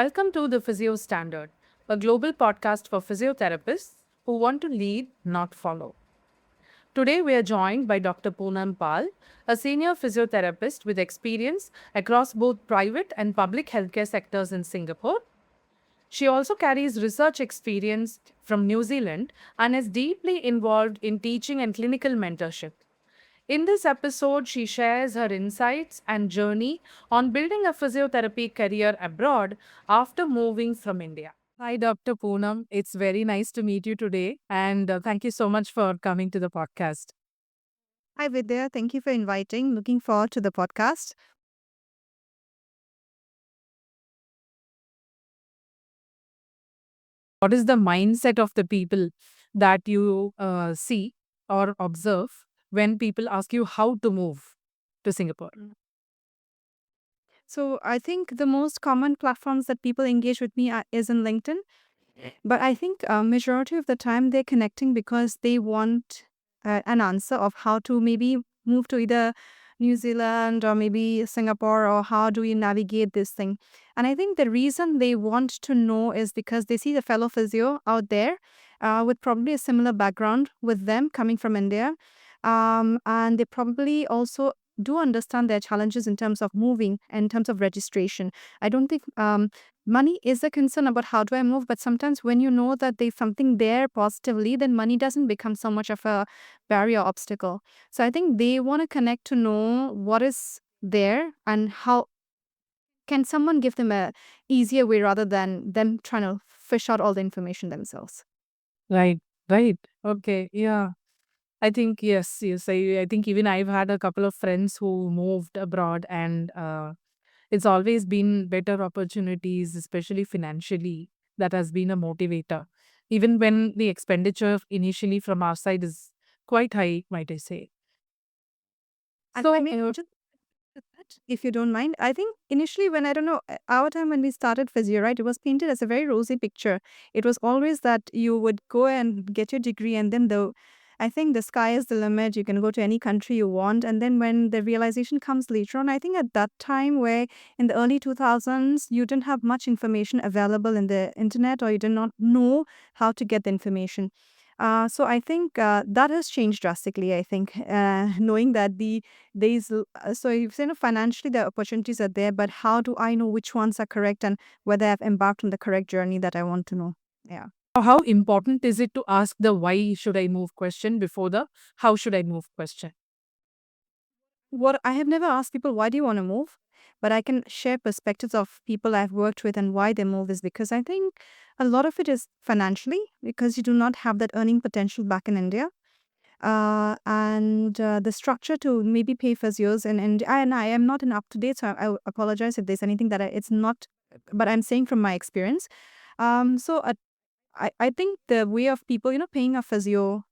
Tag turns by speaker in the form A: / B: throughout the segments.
A: Welcome to the Physio Standard, a global podcast for physiotherapists who want to lead, not follow. Today, we are joined by Dr. Poonam Pal, a senior physiotherapist with experience across both private and public healthcare sectors in Singapore. She also carries research experience from New Zealand and is deeply involved in teaching and clinical mentorship. In this episode, she shares her insights and journey on building a physiotherapy career abroad after moving from India. Hi, Dr. Poonam. It's very nice to meet you today, and thank you so much for coming to the podcast.
B: Hi, Vidya. Thank you for inviting. Looking forward to the podcast.
A: What is the mindset of the people that you see or observe when people ask you how to move to Singapore?
B: So, I think the most common platforms that people engage with me is in LinkedIn. But I think majority of the time they're connecting because they want an answer of how to maybe move to either New Zealand or maybe Singapore, or how do you navigate this thing. And I think the reason they want to know is because they see the fellow physio out there with probably a similar background with them coming from India. And they probably also do understand their challenges in terms of moving, in terms of registration. I don't think money is a concern about how do I move, but sometimes when you know that there's something there positively, then money doesn't become so much of a barrier obstacle. So I think they want to connect to know what is there and how can someone give them a easier way rather than them trying to fish out all the information themselves.
A: Right, right. Okay, yeah. I think yes. I think even I've had a couple of friends who moved abroad, and it's always been better opportunities, especially financially. That has been a motivator, even when the expenditure initially from our side is quite high, might I say.
B: And I
A: So,
B: mean, just that, if you don't mind, I think initially when I don't know our time when we started physio, right, it was painted as a very rosy picture. It was always that you would go and get your degree, and then I think the sky is the limit. You can go to any country you want, and then when the realization comes later on, I think at that time where in the early 2000s you didn't have much information available in the internet, or you did not know how to get the information. So I think that has changed drastically. I think knowing that so you've said financially the opportunities are there, but how do I know which ones are correct and whether I've embarked on the correct journey that I want to know? Yeah.
A: how important is it to ask the why should I move question before the how should I move question?
B: What I have never asked people, why do you want to move? But I can share perspectives of people I've worked with and why they move is because I think a lot of it is financially because you do not have that earning potential back in India. And the structure to maybe pay physios and I am not an up to date, so I apologize if there's anything that it's not, but I'm saying from my experience. So I think the way of people, paying a physio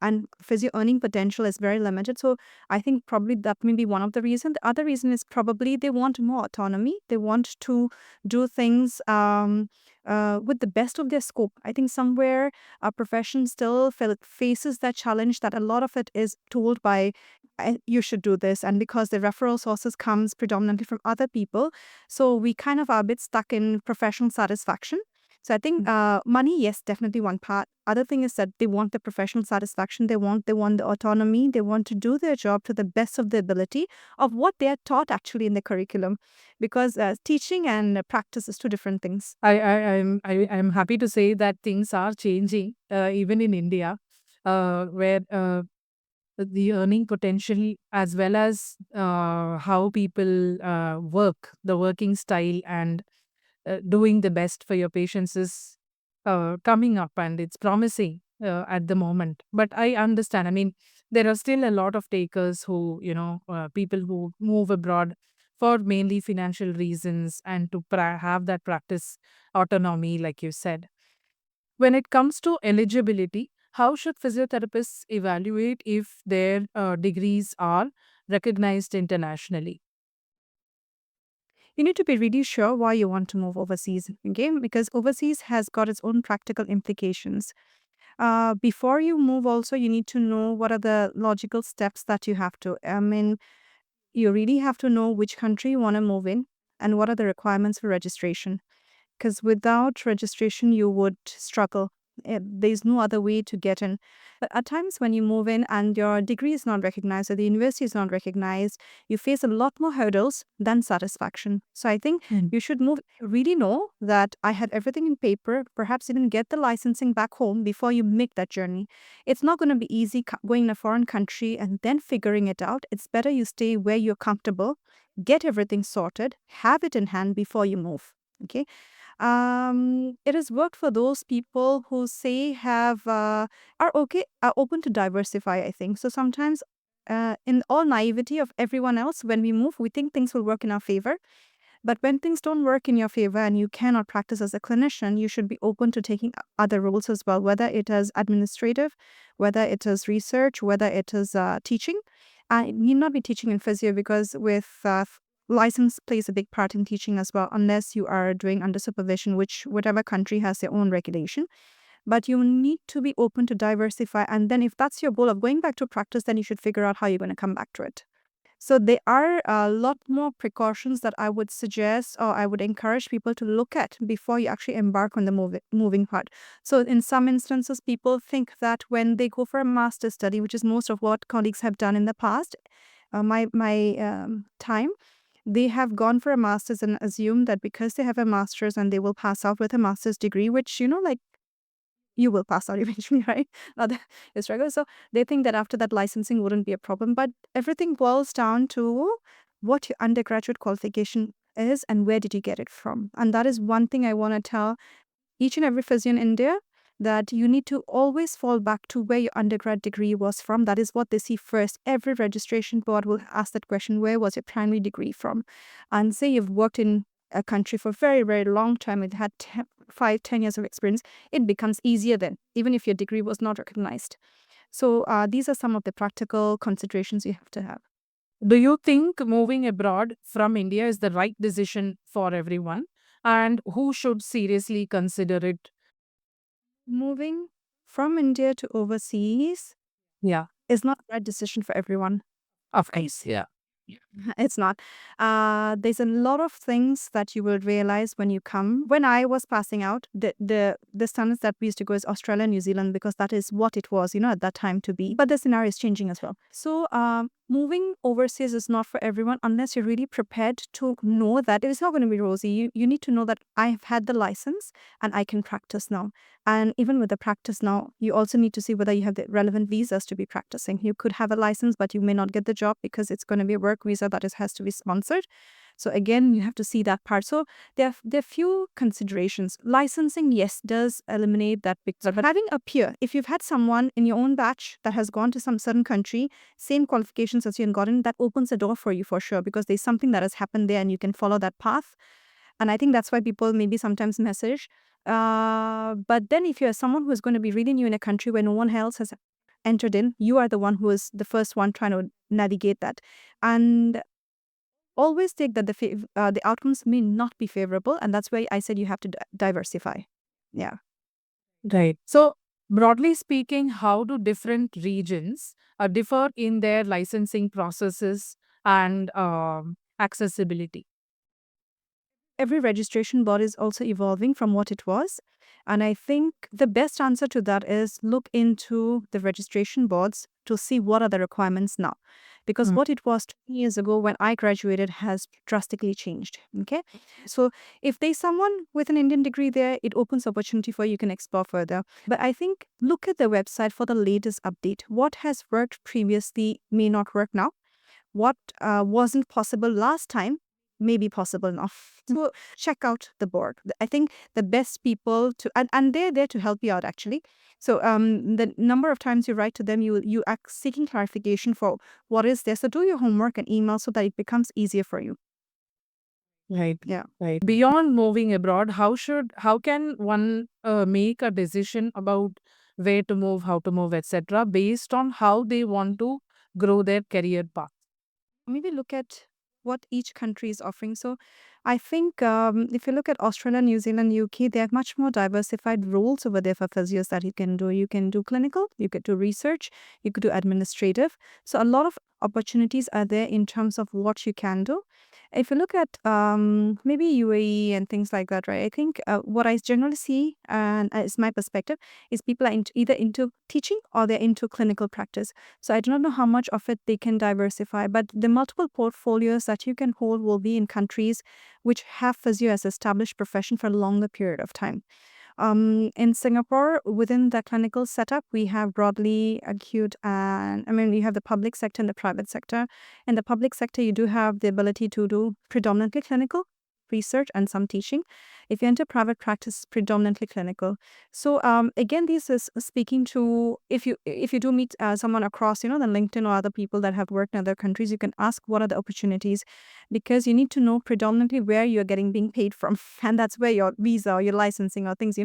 B: and physio earning potential is very limited. So I think probably that may be one of the reasons. The other reason is probably they want more autonomy. They want to do things with the best of their scope. I think somewhere our profession still faces that challenge that a lot of it is told by you should do this, and because the referral sources comes predominantly from other people, so we kind of are a bit stuck in professional satisfaction. So I think money, yes, definitely one part. Other thing is that they want the professional satisfaction. They want the autonomy. They want to do their job to the best of their ability of what they are taught actually in the curriculum, because teaching and practice is two different things.
A: I'm happy to say that things are changing, even in India, where the earning potential as well as how people work, the working style, and doing the best for your patients is coming up, and it's promising at the moment. But I understand. I mean, there are still a lot of takers who, people who move abroad for mainly financial reasons and to have that practice autonomy, like you said. When it comes to eligibility, how should physiotherapists evaluate if their degrees are recognized internationally?
B: You need to be really sure why you want to move overseas, okay? Because overseas has got its own practical implications. Before you move, also, you need to know what are the logical steps that you have to. I mean, you really have to know which country you want to move in and what are the requirements for registration. because without registration, you would struggle. There's no other way to get in. But at times when you move in and your degree is not recognized or the university is not recognized, you face a lot more hurdles than satisfaction. So I think you should move, really know that I had everything in paper, perhaps even get the licensing back home before you make that journey. It's not going to be easy going in a foreign country and then figuring it out. It's better you stay where you're comfortable, get everything sorted, have it in hand before you move. Okay. It has worked for those people who say have are okay, are open to diversify, I think. So sometimes in all naivety of everyone else, when we move, we think things will work in our favor. But when things don't work in your favor and you cannot practice as a clinician, you should be open to taking other roles as well, whether it is administrative, whether it is research, whether it is teaching. I need not be teaching in physio because with license plays a big part in teaching as well, unless you are doing under supervision, which whatever country has their own regulation. But you need to be open to diversify. And then if that's your goal of going back to practice, then you should figure out how you're going to come back to it. So there are a lot more precautions that I would suggest or I would encourage people to look at before you actually embark on the moving part. So in some instances, people think that when they go for a master's study, which is most of what colleagues have done in the past, my time, they have gone for a master's and assumed that because they have a master's and they will pass out with a master's degree, which, like, you will pass out eventually, right? Not that you struggle. So they think that after that licensing wouldn't be a problem. But everything boils down to what your undergraduate qualification is and where did you get it from. And that is one thing I want to tell each and every physio in India, that you need to always fall back to where your undergrad degree was from. That is what they see first. Every registration board will ask that question, where was your primary degree from? And say you've worked in a country for a very, very long time, it had 5-10 years of experience, it becomes easier then, even if your degree was not recognized. So these are some of the practical considerations you have to have.
A: Do you think moving abroad from India is the right decision for everyone? And who should seriously consider it?
B: Moving from India to overseas
A: Yeah,
B: is not the right decision for everyone.
A: of course. Yeah.
B: It's not. There's a lot of things that you will realize when you come. When I was passing out, the standards that we used to go is Australia, New Zealand, because that is what it was, at that time to be. But the scenario is changing as well. So moving overseas is not for everyone unless you're really prepared to know that it is not going to be rosy. You need to know that I've had the license and I can practice now. And even with the practice now, you also need to see whether you have the relevant visas to be practicing. You could have a license, but you may not get the job because it's going to be a work visa that has to be sponsored. So again, you have to see that part. So there are few considerations. Licensing, yes, does eliminate that picture. But having a peer, if you've had someone in your own batch that has gone to some certain country, same qualifications as you and gotten, that opens a door for you for sure, because there's something that has happened there and you can follow that path. And I think that's why people maybe sometimes message. But then if you're someone who is going to be really new in a country where no one else has entered in, you are the one who is the first one trying to navigate that. And always take that the outcomes may not be favorable. And that's why I said you have to diversify. Yeah.
A: Right. So, broadly speaking, how do different regions differ in their licensing processes and accessibility?
B: Every registration board is also evolving from what it was. And I think the best answer to that is look into the registration boards to see what are the requirements now. Because
A: Mm.
B: what it was 20 years ago when I graduated has drastically changed. Okay. So if there's someone with an Indian degree there, it opens opportunity for you can explore further. But I think look at the website for the latest update. What has worked previously may not work now. What wasn't possible last time may be possible now. So check out the board. I think the best people to, and they're there to help you out actually. So the number of times you write to them, you are seeking clarification for what is there. So do your homework and email so that it becomes easier for you.
A: Right.
B: Yeah.
A: Right. Beyond moving abroad, how can one make a decision about where to move, how to move, etc., based on how they want to grow their career path?
B: Maybe look at what each country is offering. So I think if you look at Australia, New Zealand, UK, they have much more diversified roles over there for physios that you can do. You can do clinical, you could do research, you could do administrative. So a lot of opportunities are there in terms of what you can do. If you look at maybe UAE and things like that, right? I think what I generally see, and it's my perspective, is people are either into teaching or they're into clinical practice. So I do not know how much of it they can diversify, but the multiple portfolios that you can hold will be in countries which have physio as established profession for a longer period of time. In Singapore, within the clinical setup, we have broadly acute, and I mean, you have the public sector and the private sector. In the public sector, you do have the ability to do predominantly clinical research and some teaching. If you enter private practice, predominantly clinical. So again, this is speaking to, if you do meet someone across the LinkedIn or other people that have worked in other countries, you can ask what are the opportunities, because you need to know predominantly where you're being paid from, and that's where your visa or your licensing or things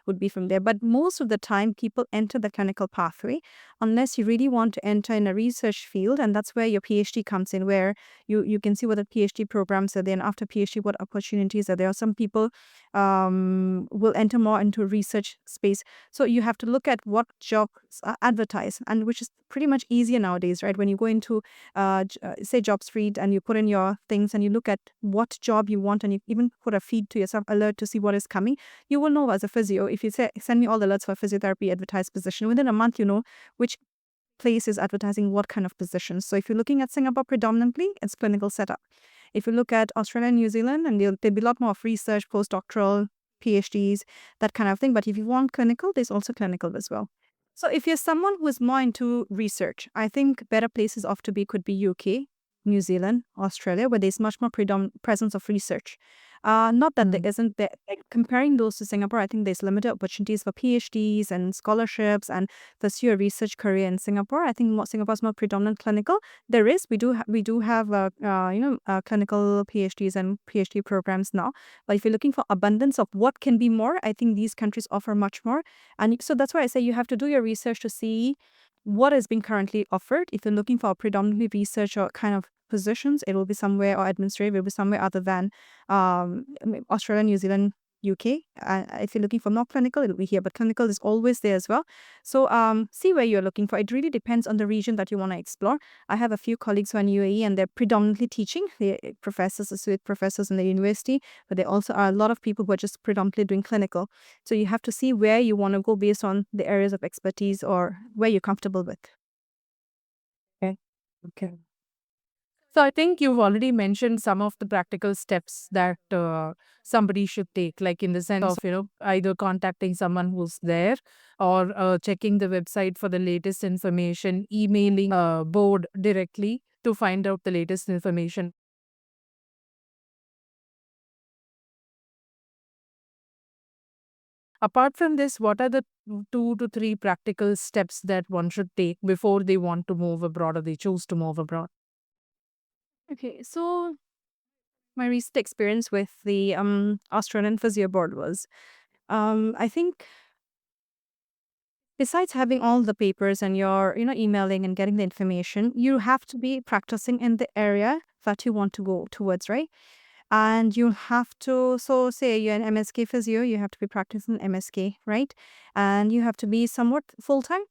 B: would be from there. But most of the time, people enter the clinical pathway unless you really want to enter in a research field, and that's where your PhD comes in, where you can see what the PhD programs are there, and after PhD, what opportunities are there. Some people will enter more into research space. So you have to look at what jobs are advertised, and which is pretty much easier nowadays, right? When you go into, say, JobStreet, and you put in your things and you look at what job you want, and you even put a feed to yourself alert to see what is coming, you will know as a physio. If you say, send me all the alerts for physiotherapy advertised position, within a month, you know which place is advertising what kind of positions. So if you're looking at Singapore predominantly, it's clinical setup. If you look at Australia and New Zealand, and there'll be a lot more of research, postdoctoral, PhDs, that kind of thing. But if you want clinical, there's also clinical as well. So if you're someone who is more into research, I think better places off to be could be UK, New Zealand, Australia, where there's much more presence of research. Not that there isn't, like comparing those to Singapore, I think there's limited opportunities for PhDs and scholarships and pursue a research career in Singapore. I think Singapore's more predominant clinical. There is, we do have clinical PhDs and PhD programs now. But if you're looking for abundance of what can be more, I think these countries offer much more. And so that's why I say you have to do your research to see what is being currently offered. If you're looking for predominantly research or kind of positions, it will be somewhere, or administrative, it will be somewhere other than Australia, New Zealand, UK. If you're looking for more clinical, it'll be here, but clinical is always there as well. So see where you're looking for. It really depends on the region that you want to explore. I have a few colleagues who are in UAE, and they're predominantly teaching. They're professors, associate professors in the university, but there also are a lot of people who are just predominantly doing clinical. So you have to see where you want to go based on the areas of expertise or where you're comfortable with.
A: Okay. Okay. So I think you've already mentioned some of the practical steps that somebody should take, like in the sense of, either contacting someone who's there, or checking the website for the latest information, emailing board directly to find out the latest information. Apart from this, what are the 2 to 3 practical steps that one should take before they want to move abroad or they choose to move abroad?
B: Okay, so my recent experience with the Australian Physio Board was, I think, besides having all the papers and your emailing and getting the information, you have to be practicing in the area that you want to go towards, right? And you have to, so say you're an MSK physio, you have to be practicing MSK, right? And you have to be somewhat full time.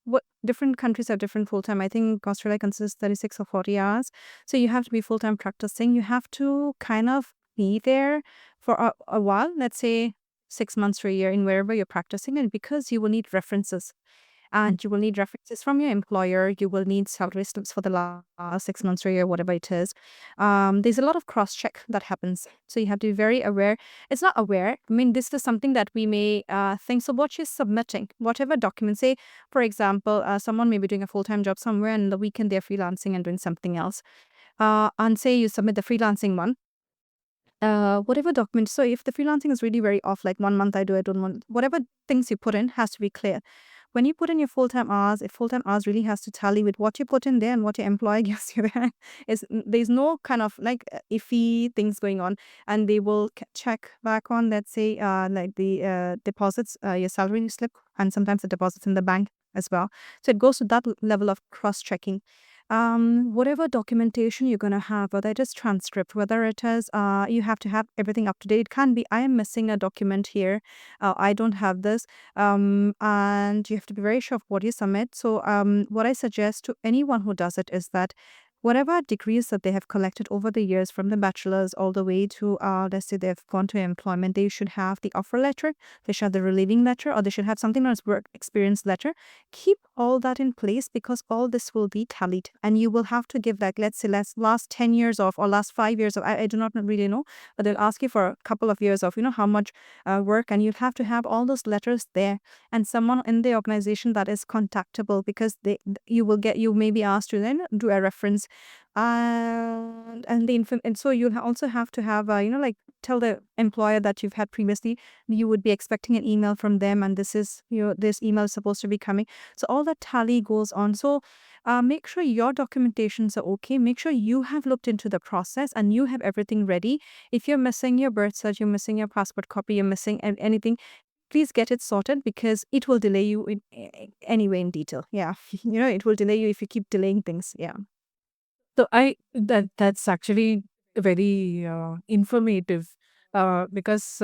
B: What different countries have different full time. I think Australia consists 36 or 40 hours. So you have to be full time practicing. You have to kind of be there for a while, let's say 6 months to a year, in wherever you're practicing, and because you will need references, and you will need references from your employer. You will need salary slips for the last 6 months or a year, whatever it is. There's a lot of cross check that happens, so you have to be very aware. It's not aware. I mean, this is something that we may think. So, what you're submitting, whatever documents, say, for example, someone may be doing a full time job somewhere, and the weekend they're freelancing and doing something else. And say you submit the freelancing one. Whatever documents. So if the freelancing is really very off, like 1 month I don't want, whatever things you put in has to be clear. When you put in your full-time hours, if full-time hours really has to tally with what you put in there and what your employer gives you there, there's no kind of like iffy things going on, and they will check back on, let's say, like the deposits, your salary slip, and sometimes the deposits in the bank as well. So it goes to that level of cross-checking. whatever documentation you're going to have, whether it is transcript, whether it is, you have to have everything up to date. It can be, I am missing a document here. I don't have this. And you have to be very sure of what you submit. So, what I suggest to anyone who does it is that whatever degrees that they have collected over the years, from the bachelor's all the way to, let's say they've gone to employment, they should have the offer letter, they should have the relieving letter, or they should have something known as work experience letter. Keep all that in place, because all this will be tallied, and you will have to give, like, let's say last 10 years of, or last 5 years of, I do not really know, but they'll ask you for a couple of years of, how much work, and you'll have to have all those letters there, and someone in the organization that is contactable, because you may be asked to then do a reference, and and so you'll also have to have, like, tell the employer that you've had previously, you would be expecting an email from them, and this email is supposed to be coming. So all that tally goes on. So make sure your documentations are okay. Make sure you have looked into the process and you have everything ready. If you're missing your birth cert, you're missing your passport copy, you're missing anything, please get it sorted, because it will delay you anyway in detail. Yeah. It will delay you if you keep delaying things. Yeah.
A: So that's actually very informative, because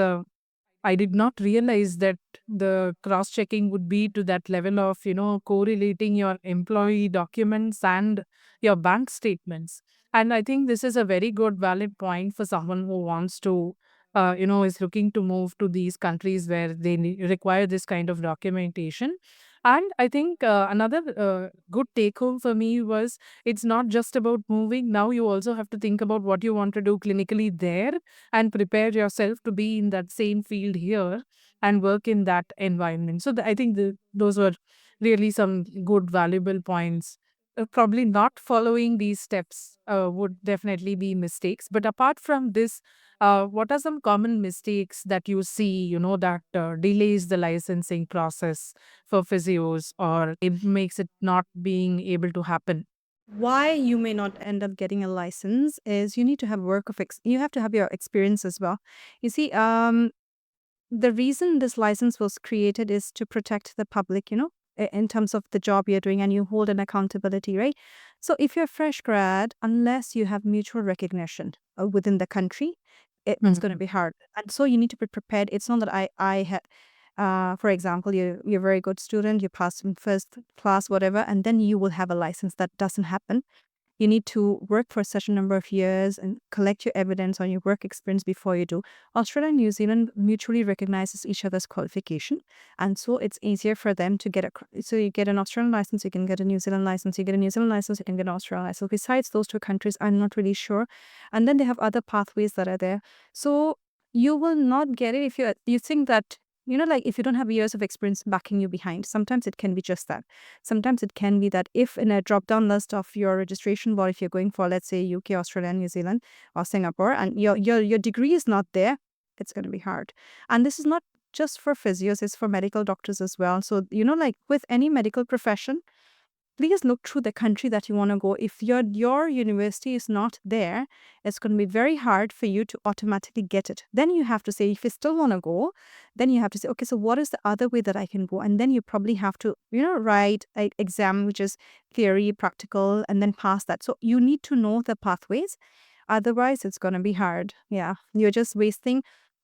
A: I did not realize that the cross checking would be to that level of, correlating your employee documents and your bank statements. And I think this is a very good, valid point for someone who wants to, is looking to move to these countries where they require this kind of documentation. And I think another good take home for me was, it's not just about moving. Now you also have to think about what you want to do clinically there, and prepare yourself to be in that same field here and work in that environment. So I think those were really some good, valuable points. Probably not following these steps would definitely be mistakes. But apart from this, what are some common mistakes that you see, that delays the licensing process for physios, or it makes it not being able to happen?
B: Why you may not end up getting a license is you need to have you have to have your experience as well. You see, the reason this license was created is to protect the public, in terms of the job you're doing, and you hold an accountability, right? So if you're a fresh grad, unless you have mutual recognition within the country, it's going to be hard. And so you need to be prepared. It's not that I had, for example, you're a very good student, you pass in first class, whatever, and then you will have a license. That doesn't happen. You need to work for such a number of years and collect your evidence on your work experience before you do. Australia and New Zealand mutually recognizes each other's qualification, and so it's easier for them to get so you get an Australian license, you can get a New Zealand license, you get a New Zealand license, you can get an Australian license. Besides those two countries, I'm not really sure. And then they have other pathways that are there. So you will not get it if you think that, like, if you don't have years of experience backing you behind. Sometimes it can be just that. Sometimes it can be that if in a drop down list of your registration board, if you're going for, let's say, UK, Australia, New Zealand, or Singapore, and your degree is not there, it's going to be hard. And this is not just for physios, it's for medical doctors as well. So, like with any medical profession, please look through the country that you want to go. If your university is not there, it's going to be very hard for you to automatically get it. Then you have to say, if you still want to go, then you have to say, okay, so what is the other way that I can go? And then you probably have to, write an exam, which is theory, practical, and then pass that. So you need to know the pathways. Otherwise, it's going to be hard. Yeah, you're just wasting,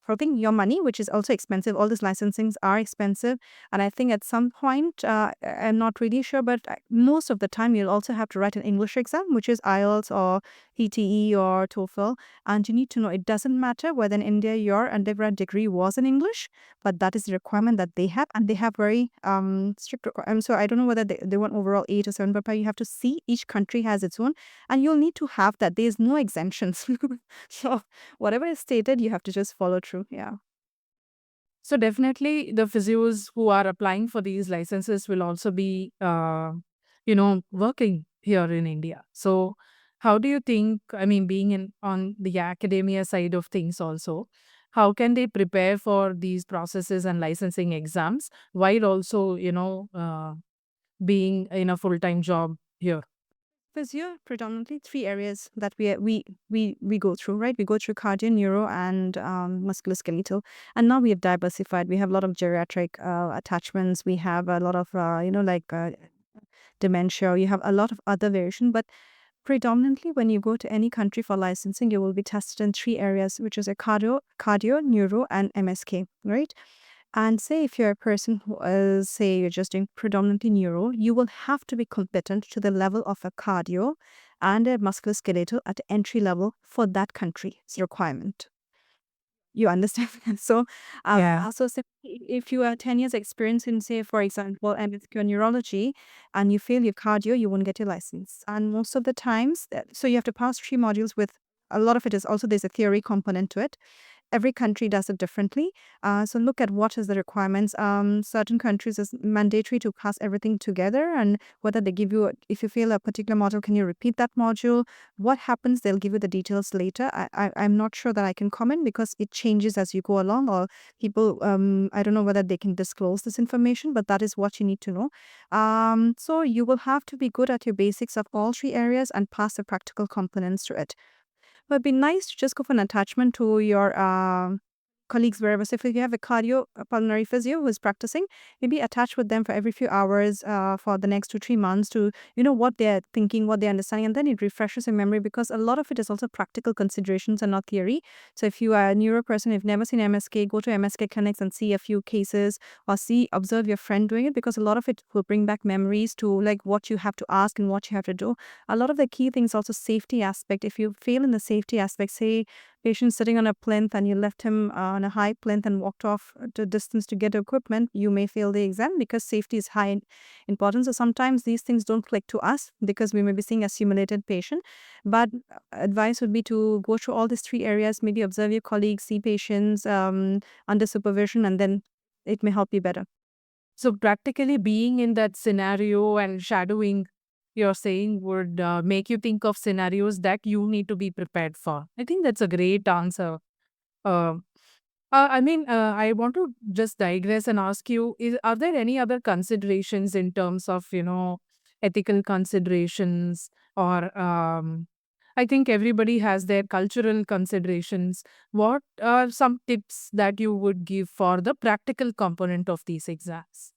B: I think, your money, which is also expensive. All these licensings are expensive. And I think at some point, I'm not really sure, but most of the time you'll also have to write an English exam, which is IELTS or ETE or TOEFL. And you need to know, it doesn't matter whether in India your undergrad degree was in English, but that is the requirement that they have. And they have very strict requirements. So I don't know whether they want overall 8 or 7, but you have to see each country has its own. And you'll need to have that. There's no exemptions. So whatever is stated, you have to just follow through. Yeah.
A: So definitely the physios who are applying for these licenses will also be, working here in India. So how do you think, I mean, being on the academia side of things also, how can they prepare for these processes and licensing exams while also, being in a full-time job here?
B: Physio, predominantly 3 areas that we go through, right? We go through cardio, neuro, and musculoskeletal. And now we have diversified. We have a lot of geriatric attachments. We have a lot of, like dementia, or you have a lot of other variation. But predominantly, when you go to any country for licensing, you will be tested in three areas, which is a cardio, neuro, and MSK, right? And say if you're a person who is, say, you're just doing predominantly neuro, you will have to be competent to the level of a cardio and a musculoskeletal at entry level for that country. It's a requirement. You understand? So,
A: Yeah.
B: also if you are 10 years experience in, say, for example, MSK neurology, and you fail your cardio, you won't get your license. And most of the times, so you have to pass three modules with, a lot of it is also, there's a theory component to it. Every country does it differently. So look at what is the requirements. Certain countries is mandatory to pass everything together, and whether they give you, if you fail a particular module, can you repeat that module? What happens? They'll give you the details later. I'm not sure that I can comment because it changes as you go along, or people. I don't know whether they can disclose this information, but that is what you need to know. So you will have to be good at your basics of all three areas and pass the practical components to it. But it'd be nice to just go for an attachment to your colleagues wherever. So if you have a pulmonary physio who is practicing, maybe attach with them for every few hours for the next 2-3 months to, what they're thinking, what they're understanding, and then it refreshes your memory because a lot of it is also practical considerations and not theory. So if you are a neuro person, you've never seen MSK, go to MSK clinics and see a few cases, or observe your friend doing it, because a lot of it will bring back memories to like what you have to ask and what you have to do. A lot of the key things also safety aspect. If you fail in the safety aspect, say patient sitting on a plinth and you left him on a high plinth and walked off to distance to get equipment, you may fail the exam because safety is high in importance. So sometimes these things don't click to us because we may be seeing a simulated patient. But advice would be to go through all these three areas, maybe observe your colleagues, see patients under supervision, and then it may help you better.
A: So practically being in that scenario and shadowing, you're saying, would make you think of scenarios that you need to be prepared for. I think that's a great answer. Uh, I want to just digress and ask you: are there any other considerations in terms of ethical considerations, or I think everybody has their cultural considerations. What are some tips that you would give for the practical component of these exams?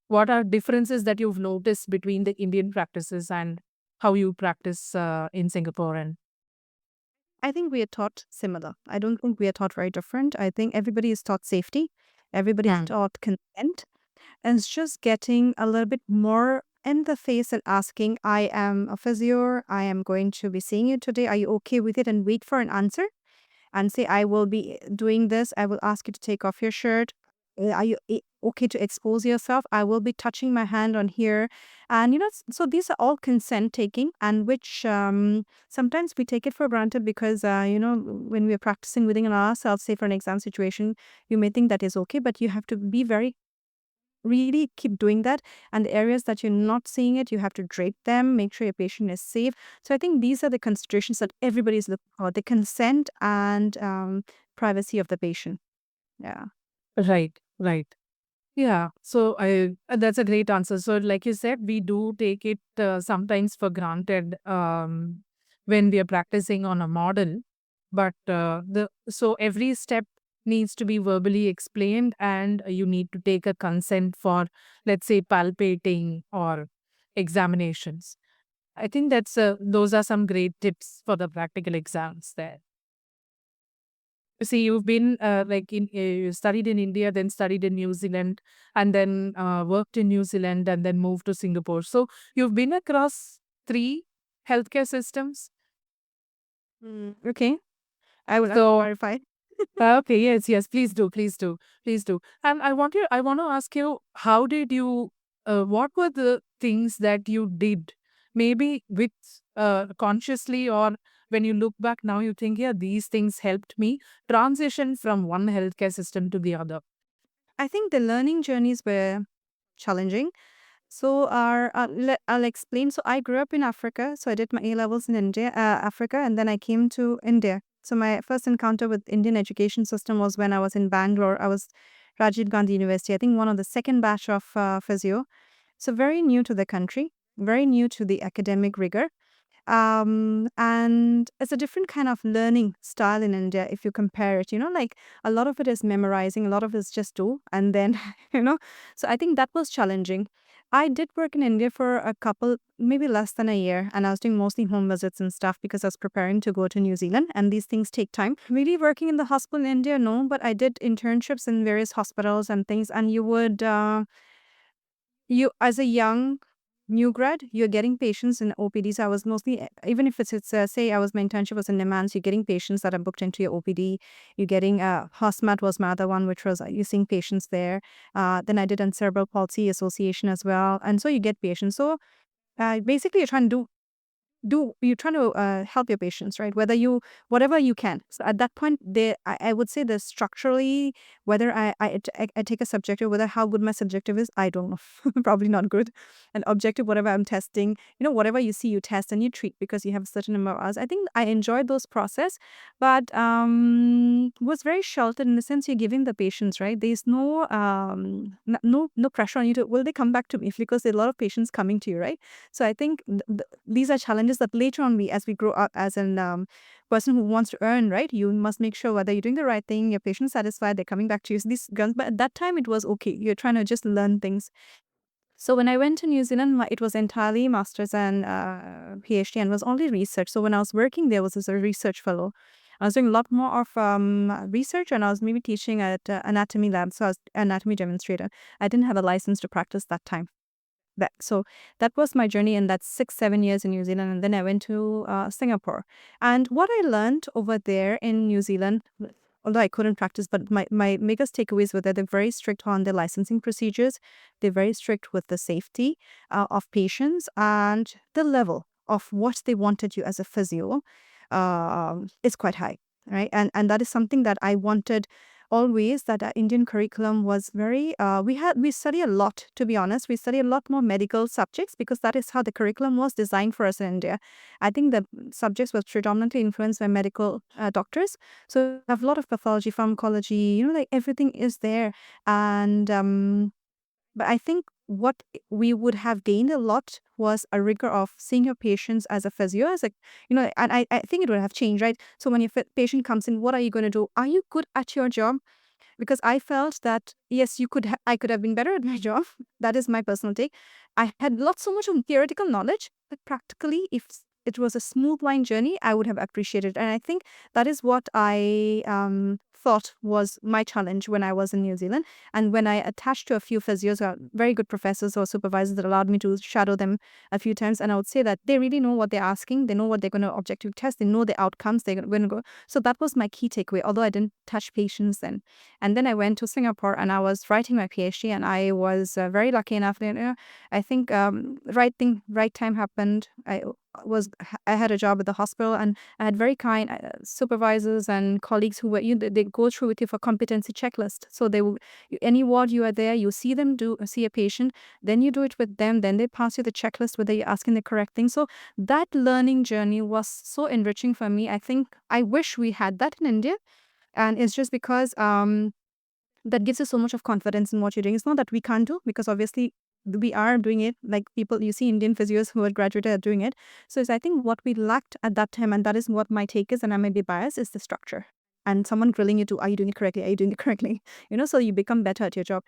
A: What are differences that you've noticed between the Indian practices and how you practice in Singapore? And
B: I think we are taught similar. I don't think we are taught very different. I think everybody is taught safety, everybody is
A: Mm.
B: taught consent, and it's just getting a little bit more in the face and asking, I am a physio, I am going to be seeing you today. Are you okay with it? And wait for an answer and say, I will be doing this. I will ask you to take off your shirt. Are you okay to expose yourself? I will be touching my hand on here. And, so these are all consent taking, and which sometimes we take it for granted because, when we're practicing within ourselves, say for an exam situation, you may think that is okay, but you have to be very really keep doing that. And the areas that you're not seeing it, you have to drape them, make sure your patient is safe. So I think these are the considerations that everybody is looking for: the consent and privacy of the patient. Yeah.
A: right, right. Yeah, so that's a great answer. So, like you said, we do take it sometimes for granted when we are practicing on a model, but so every step needs to be verbally explained, and you need to take a consent for, let's say, palpating or examinations. I think those are some great tips for the practical exams there. See, you've been you studied in India, then studied in New Zealand, and then worked in New Zealand, and then moved to Singapore. So you've been across three healthcare systems.
B: Okay. I will
A: So
B: clarify.
A: okay, yes, yes, please do, please do, please do. And I want to ask you, how did you? What were the things that you did? Maybe with consciously, or when you look back now, you think, yeah, these things helped me transition from one healthcare system to the other.
B: I think the learning journeys were challenging. So I'll explain. So I grew up in Africa. So I did my A levels in India, Africa, and then I came to India. So my first encounter with Indian education system was when I was in Bangalore. I was Rajiv Gandhi University. I think one of the second batch of physio. So very new to the country, very new to the academic rigor. And it's a different kind of learning style in India if you compare it, like a lot of it is memorizing, a lot of it is just do, and then, so I think that was challenging. I did work in India for a couple, maybe less than a year, and I was doing mostly home visits and stuff because I was preparing to go to New Zealand, and these things take time. Really working in the hospital in India, no, but I did internships in various hospitals and things, and you, as a young new grad, you're getting patients in OPDs. I was mostly, even if say I was, my internship was in Nimans, you're getting patients that are booked into your OPD. You're getting, HOSMAT was my other one, which was, you're seeing patients there. Then I did in Cerebral Palsy Association as well. And so you get patients. So basically you're trying to you're trying to help your patients, right? Whatever you can. So at that point, I would say that structurally, whether I take a subjective, whether how good my subjective is, I don't know. Probably not good. And objective, whatever I'm testing, whatever you see, you test and you treat because you have a certain number of hours. I think I enjoyed those process, but was very sheltered in the sense you're giving the patients, right? There's no pressure on you to, will they come back to me? Because there's a lot of patients coming to you, right? So I think these are challenges that later on as we grow up as an person who wants to earn, right? You must make sure whether you're doing the right thing, your patient's satisfied, they're coming back to you. So these guns, but at that time it was okay. You're trying to just learn things. So when I went to New Zealand, it was entirely master's and PhD, and was only research. So when I was working there, was as a research fellow. I was doing a lot more of research, and I was maybe teaching at anatomy lab. So I was anatomy demonstrator. I didn't have a license to practice that time. So that was my journey, and that's 6-7 years in New Zealand, and then I went to Singapore. And what I learned over there in New Zealand, although I couldn't practice, but my biggest takeaways were that they're very strict on their licensing procedures. They're very strict with the safety of patients, and the level of what they wanted you as a physio is quite high, right? And that is something that I wanted always, that our Indian curriculum was very we study a lot, to be honest. We study a lot more medical subjects because that is how the curriculum was designed for us in India. I think the subjects were predominantly influenced by medical doctors. So we have a lot of pathology, pharmacology, like everything is there. And but I think what we would have gained a lot was a rigor of seeing your patients as a physio, as a, and I think it would have changed, right? So when your patient comes in, what are you going to do? Are you good at your job? Because I felt that yes, I could have been better at my job. That is my personal take. I had lots so much of theoretical knowledge, but practically, if it was a smooth line journey, I would have appreciated. And I think that is what I thought was my challenge when I was in New Zealand. And when I attached to a few physios, very good professors or supervisors that allowed me to shadow them a few times, and I would say that they really know what they're asking. They know what they're going to objective test. They know the outcomes they're going to go. So that was my key takeaway. Although I didn't touch patients then. And then I went to Singapore and I was writing my PhD, and I was very lucky enough that, I think right thing, right time happened. I had a job at the hospital, and I had very kind supervisors and colleagues who were, they go through with you for competency checklist. So they will, any ward you are there, you see them see a patient, then you do it with them, then they pass you the checklist whether you're asking the correct thing. So that learning journey was so enriching for me. I think I wish we had that in India. And it's just because that gives us so much of confidence in what you're doing. It's not that we can't do, because obviously we are doing it. Like people, you see Indian physios who are graduated are doing it. So it's, I think, what we lacked at that time, and that is what my take is, and I may be biased, is the structure. And someone grilling you to, are you doing it correctly? Are you doing it correctly? So you become better at your job.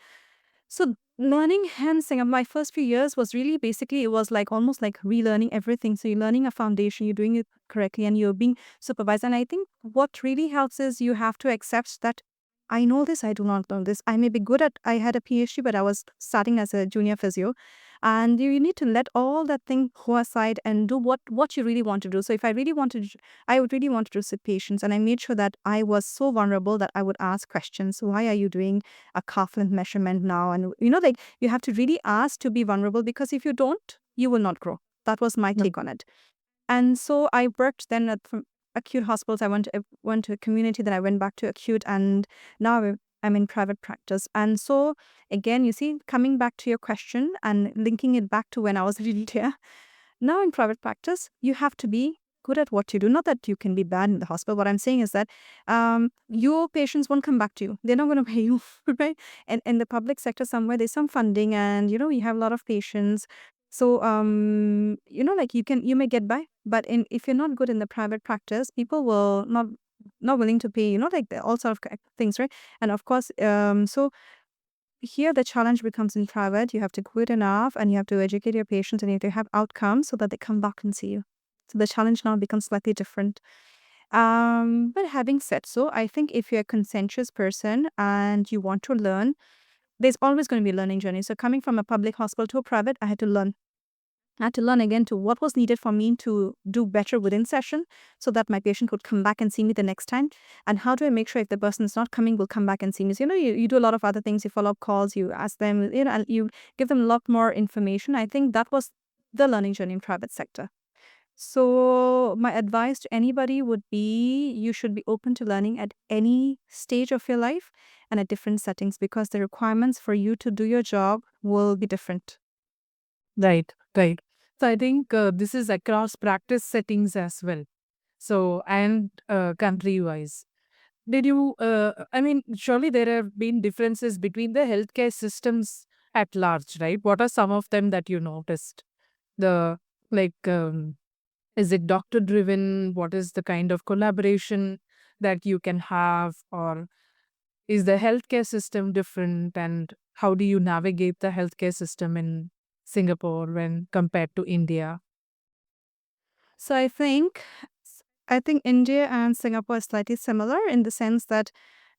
B: So learning handstand, my first few years was really basically, it was like almost like relearning everything. So you're learning a foundation, you're doing it correctly, and you're being supervised. And I think what really helps is you have to accept that I know this, I do not know this. I may be good at, I had a PhD, but I was starting as a junior physio. And you need to let all that thing go aside and do what you really want to do. So if I really wanted, I would really want to do with patients. And I made sure that I was so vulnerable that I would ask questions. Why are you doing a calf length measurement now? And, like you have to really ask to be vulnerable, because if you don't, you will not grow. That was my take on it. And so I worked then at acute hospitals. I went to a community, then I went back to acute, and now I'm in private practice. And so again, you see, coming back to your question and linking it back to when I was in India, now in private practice, you have to be good at what you do. Not that you can be bad in the hospital. What I'm saying is that your patients won't come back to you. They're not going to pay you, right? And in the public sector somewhere, there's some funding, and you have a lot of patients. So like you may get by, but if you're not good in the private practice, people will not willing to pay, like all sort of things, right? And of course, so here the challenge becomes in private. You have to quit enough and you have to educate your patients and you have to have outcomes so that they come back and see you. So the challenge now becomes slightly different. But having said so, I think if you're a conscientious person and you want to learn, there's always going to be a learning journey. So coming from a public hospital to a private, I had to learn. I had to learn again to what was needed for me to do better within session so that my patient could come back and see me the next time. And how do I make sure if the person is not coming, will come back and see me? So, you do a lot of other things. You follow up calls, you ask them, and you give them a lot more information. I think that was the learning journey in private sector. So my advice to anybody would be you should be open to learning at any stage of your life and at different settings because the requirements for you to do your job will be different.
A: Right, right. So I think this is across practice settings as well. So, and country wise. Did you, I mean, surely there have been differences between the healthcare systems at large, right? What are some of them that you noticed? The, like, is it doctor driven? What is the kind of collaboration that you can have? Or is the healthcare system different? And how do you navigate the healthcare system in Singapore when compared to India?
B: So I think India and Singapore are slightly similar in the sense that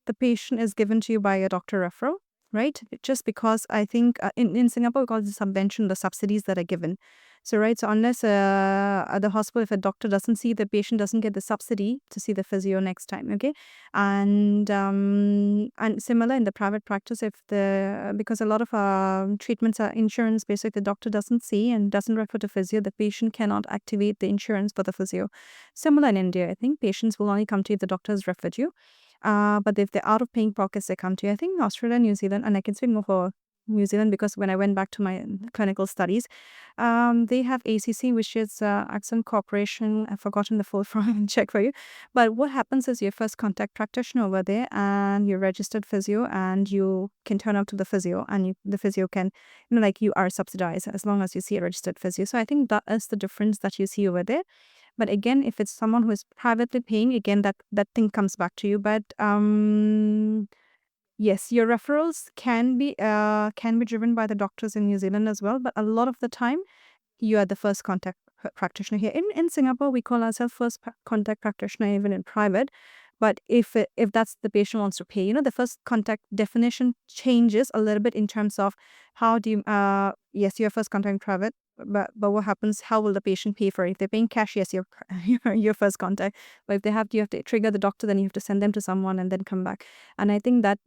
B: the patient is given to you by a doctor referral, right? Just because I think in Singapore, we call it the subvention, the subsidies that are given. So, right, so unless at the hospital, if a doctor doesn't see the patient, doesn't get the subsidy to see the physio next time, okay? And similar in the private practice, if the because a lot of treatments are insurance basic, the doctor doesn't see and doesn't refer to physio, the patient cannot activate the insurance for the physio. Similar in India, I think patients will only come to you if the doctor has referred you. But if they're out of paying pockets, they come to you. I think Australia, New Zealand, and I can speak more for New Zealand because when I went back to my clinical studies, they have ACC, which is Accent Corporation. I've forgotten the full form. Check for you. But what happens is your first contact practitioner over there, and you're registered physio, and you can turn up to the physio, and the physio can, like you are subsidized as long as you see a registered physio. So I think that is the difference that you see over there. But again, if it's someone who is privately paying, again, that thing comes back to you. But yes, your referrals can be driven by the doctors in New Zealand as well. But a lot of the time, you are the first contact practitioner here. In Singapore, we call ourselves first contact practitioner even in private. But if that's the patient wants to pay, the first contact definition changes a little bit in terms of how do you, yes, you're first contact in private, but what happens, how will the patient pay for it? If they're paying cash, yes, you're, you're first contact. But if you have to trigger the doctor, then you have to send them to someone and then come back. And I think that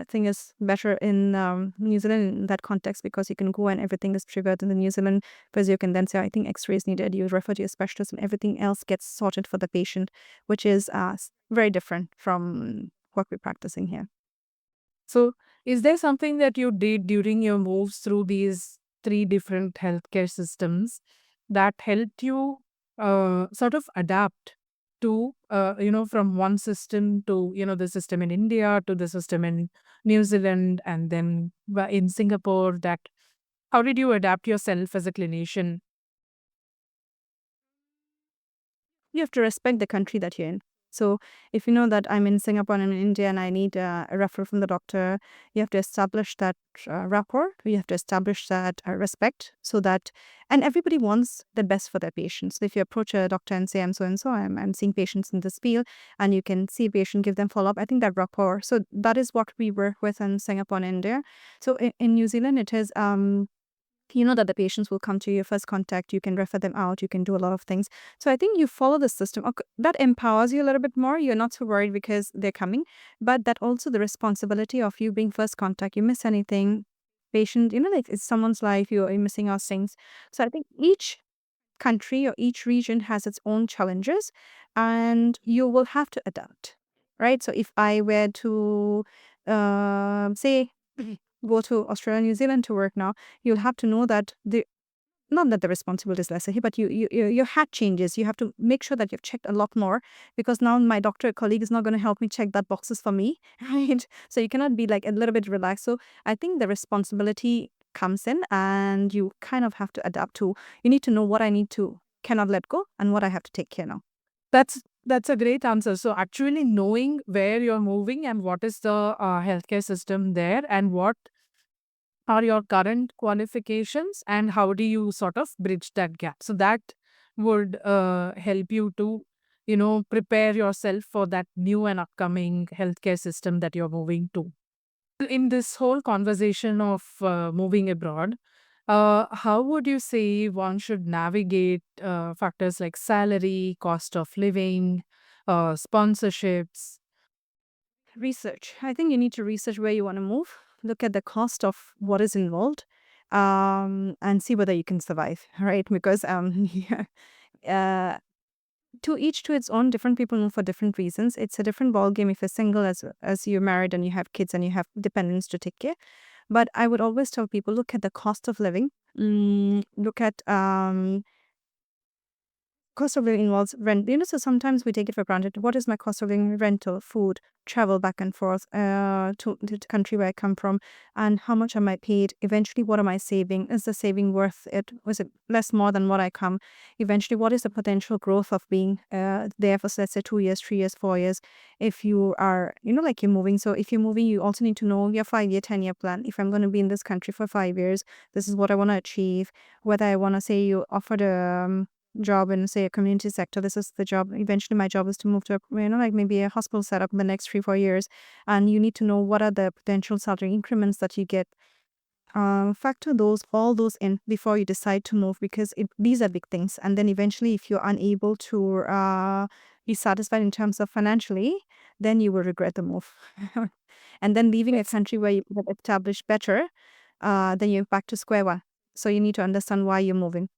B: thing is better in New Zealand in that context because you can go and everything is triggered in the New Zealand physio can then say, I think x-ray is needed. You refer to a specialist and everything else gets sorted for the patient, which is very different from what we're practicing here.
A: So, is there something that you did during your moves through these three different healthcare systems that helped you sort of adapt to, from one system to, the system in India to the system in New Zealand and then in Singapore? That how did you adapt yourself as a clinician?
B: You have to respect the country that you're in. So if you know that I'm in Singapore and I'm in India and I need a referral from the doctor, you have to establish that rapport. You have to establish that respect so that, and everybody wants the best for their patients. So if you approach a doctor and say, I'm so and so, I'm seeing patients in this field, and you can see a patient, give them follow up, I think that rapport. So that is what we work with in Singapore and India. So in New Zealand, it is, you know that the patients will come to you first contact, you can refer them out, you can do a lot of things. So I think you follow the system. Okay, that empowers you a little bit more. You're not so worried because they're coming, but that also the responsibility of you being first contact. You miss anything, patient, like it's someone's life, you're missing out things. So I think each country or each region has its own challenges and you will have to adapt, right? So if I were to say go to Australia, New Zealand to work now, you'll have to know that not that the responsibility is lesser here, but your hat changes. You have to make sure that you've checked a lot more because now my doctor colleague is not going to help me check that boxes for me, right? So you cannot be like a little bit relaxed. So I think the responsibility comes in and you kind of have to adapt to, you need to know what I need to cannot let go and what I have to take care now.
A: That's a great answer. So actually knowing where you're moving and what is the healthcare system there and what are your current qualifications, and how do you sort of bridge that gap? So that would help you to, prepare yourself for that new and upcoming healthcare system that you're moving to. In this whole conversation of moving abroad, how would you say one should navigate factors like salary, cost of living, sponsorships?
B: Research. I think you need to research where you want to move, look at the cost of what is involved, and see whether you can survive, right? Because yeah, uh, to each to its own. Different people move for different reasons. It's a different ball game if you're single as you're married and you have kids and you have dependents to take care. But I would always tell people, look at the cost of living. Look at cost of living involves rent. So sometimes we take it for granted. What is my cost of living? Rental, food, travel back and forth to the country where I come from, and how much am I paid? Eventually, what am I saving? Is the saving worth it? Was it less more than what I come? Eventually, what is the potential growth of being there for, let's say, 2 years, 3 years, 4 years? If you are, like you're moving. So if you're moving, you also need to know your 5 year, 10 year plan. If I'm going to be in this country for 5 years, this is what I want to achieve. Whether I want to say you offered a job in, say, a community sector, this is the job. Eventually my job is to move to like maybe a hospital setup in the next 3-4 years, and you need to know what are the potential salary increments that you get. Factor all those in before you decide to move, because these are big things. And then eventually, if you're unable to be satisfied in terms of financially, then you will regret the move. And then leaving a country where you have established better, then you're back to square one. So you need to understand why you're moving.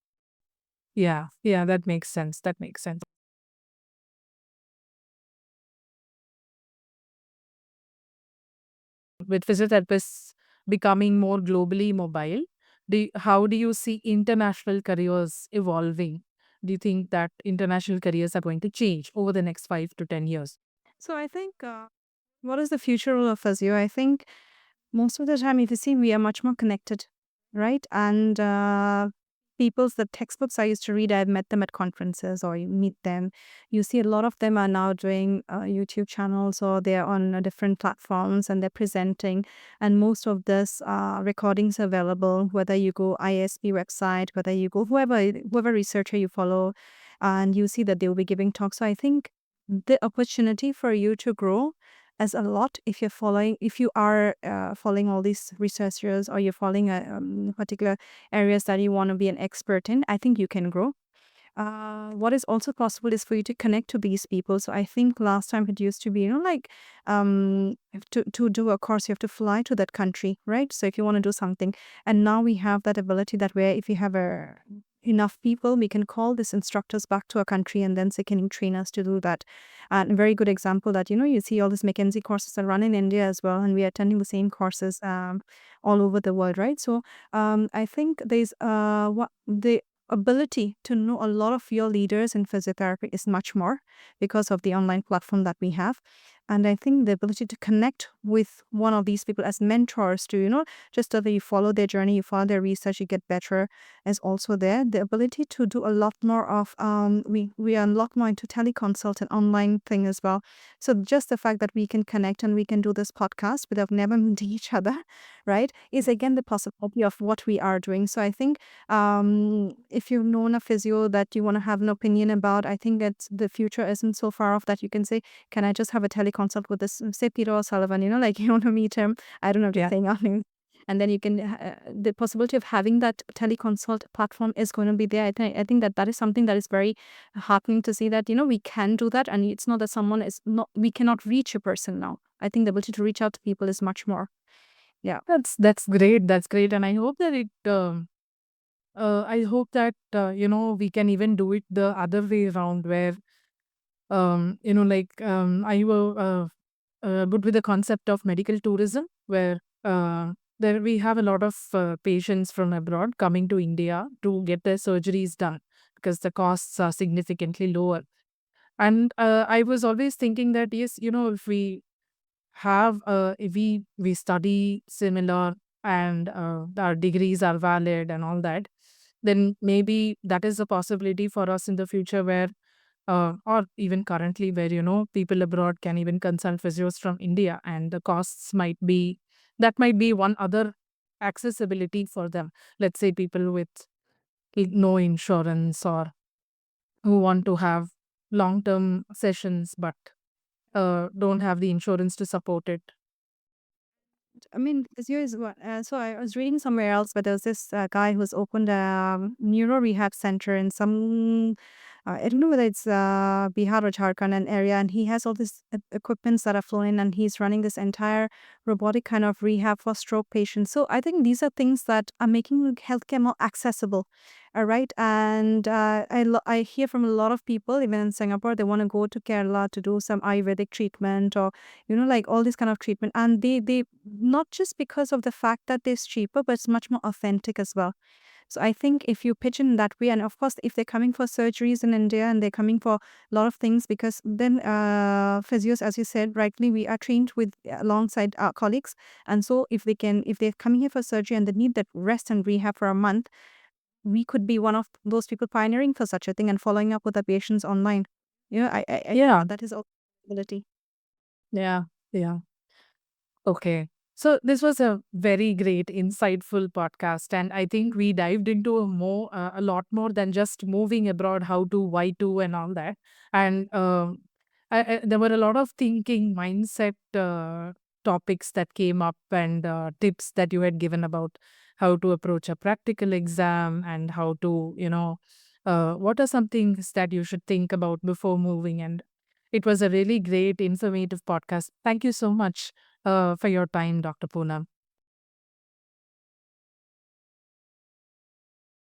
A: Yeah, yeah, that makes sense. That makes sense. With physiotherapists becoming more globally mobile, how do you see international careers evolving? Do you think that international careers are going to change over the next 5 to 10 years?
B: So I think what is the future of physio? I think most of the time, if you see, we are much more connected, right? And the textbooks I used to read, I've met them at conferences or you meet them. You see, a lot of them are now doing YouTube channels, or they're on different platforms and they're presenting. And most of this recordings are available, whether you go ISP website, whether you go whoever researcher you follow, and you see that they will be giving talks. So I think the opportunity for you to grow as a lot if you are following all these researchers, or you're following particular areas that you want to be an expert in. I think you can grow. What is also possible is for you to connect to these people. So I think last time it used to be, like to do a course, you have to fly to that country, right? So if you want to do something, and now we have that ability that where if you have enough people, we can call these instructors back to a country and then say, can you train us to do that? And a very good example that, you see all these McKinsey courses that run in India as well, and we are attending the same courses all over the world, right? So I think there's what the ability to know a lot of your leaders in physiotherapy is much more because of the online platform that we have. And I think the ability to connect with one of these people as mentors to, just that you follow their journey, you follow their research, you get better, is also there. The ability to do a lot more of, we are a lot more into teleconsult and online thing as well. So just the fact that we can connect and we can do this podcast without never meeting each other, right, is again the possibility of what we are doing. So I think if you've known a physio that you want to have an opinion about, I think that the future isn't so far off that you can say, can I just have a teleconsult with this, say, Peter O'Sullivan, like you want to meet him. I don't have to
A: Yeah.
B: say nothing. And then you can, the possibility of having that teleconsult platform is going to be there. I think that is something that is very heartening to see that, we can do that. And it's not that we cannot reach a person now. I think the ability to reach out to people is much more. Yeah.
A: That's great. That's great. And I hope that, we can even do it the other way around where, I were good with the concept of medical tourism, where there we have a lot of patients from abroad coming to India to get their surgeries done because the costs are significantly lower. And I was always thinking that, yes, if we have if we study similar and our degrees are valid and all that, then maybe that is a possibility for us in the future where or even currently where people abroad can even consult physios from India, and the costs might be that might be one other accessibility for them. Let's say people with no insurance, or who want to have long term sessions but don't have the insurance to support it.
B: I mean, physio is what. So I was reading somewhere else, but there was this guy who's opened a neuro rehab center in some. I don't know whether it's Bihar or Jharkhand an area, and he has all this equipments that are flown in, and he's running this entire robotic kind of rehab for stroke patients. So I think these are things that are making healthcare more accessible. All right, and I hear from a lot of people, even in Singapore, they want to go to Kerala to do some Ayurvedic treatment, or like all this kind of treatment, and they not just because of the fact that it's cheaper, but it's much more authentic as well. So I think if you pitch in that way, and of course if they're coming for surgeries in India and they're coming for a lot of things, because then physios, as you said rightly, we are trained with alongside our colleagues, and so if they're coming here for surgery and they need that rest and rehab for a month, we could be one of those people pioneering for such a thing and following up with the patients online.
A: Yeah,
B: That is also a possibility.
A: yeah, yeah. Okay. So this was a very great, insightful podcast, and I think we dived into a lot more than just moving abroad, how to, why to, and all that. And there were a lot of thinking, mindset topics that came up, and tips that you had given about how to approach a practical exam, and how to, what are some things that you should think about before moving. And it was a really great, informative podcast. Thank you so much for your time, Dr. Poonam.